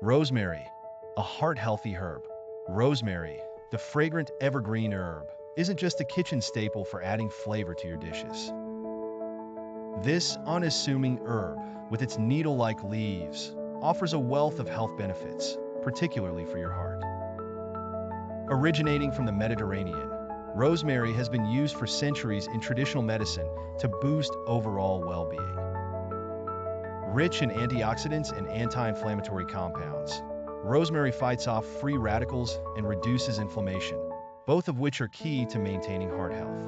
Rosemary, a heart-healthy herb. Rosemary, the fragrant evergreen herb, isn't just a kitchen staple for adding flavor to your dishes. This unassuming herb, with its needle-like leaves, offers a wealth of health benefits, particularly for your heart. Originating from the Mediterranean, rosemary has been used for centuries in traditional medicine to boost overall well-being. Rich in antioxidants and anti-inflammatory compounds, rosemary fights off free radicals and reduces inflammation, both of which are key to maintaining heart health.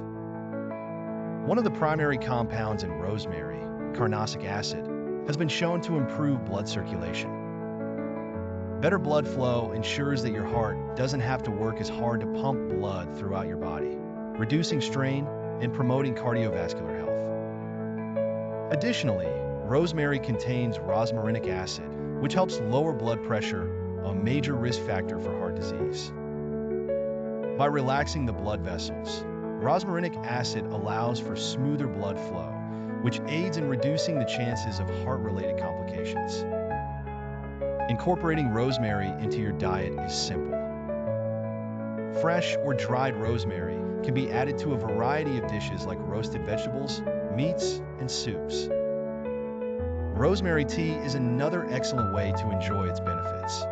One of the primary compounds in rosemary, carnosic acid, has been shown to improve blood circulation. Better blood flow ensures that your heart doesn't have to work as hard to pump blood throughout your body, reducing strain and promoting cardiovascular health. Additionally, rosemary contains rosmarinic acid, which helps lower blood pressure, a major risk factor for heart disease. By relaxing the blood vessels, rosmarinic acid allows for smoother blood flow, which aids in reducing the chances of heart-related complications. Incorporating rosemary into your diet is simple. Fresh or dried rosemary can be added to a variety of dishes like roasted vegetables, meats, and soups. Rosemary tea is another excellent way to enjoy its benefits.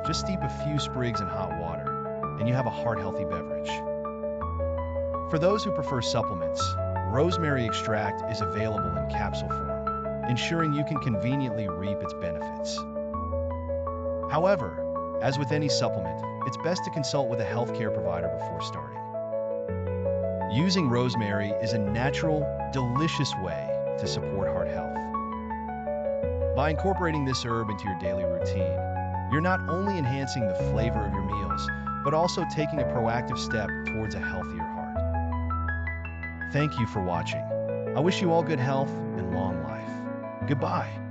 Just steep a few sprigs in hot water, and you have a heart-healthy beverage. For those who prefer supplements, rosemary extract is available in capsule form, ensuring you can conveniently reap its benefits. However, as with any supplement, it's best to consult with a healthcare provider before starting. Using rosemary is a natural, delicious way to support heart health. By incorporating this herb into your daily routine, you're not only enhancing the flavor of your meals, but also taking a proactive step towards a healthier heart. Thank you for watching. I wish you all good health and long life. Goodbye.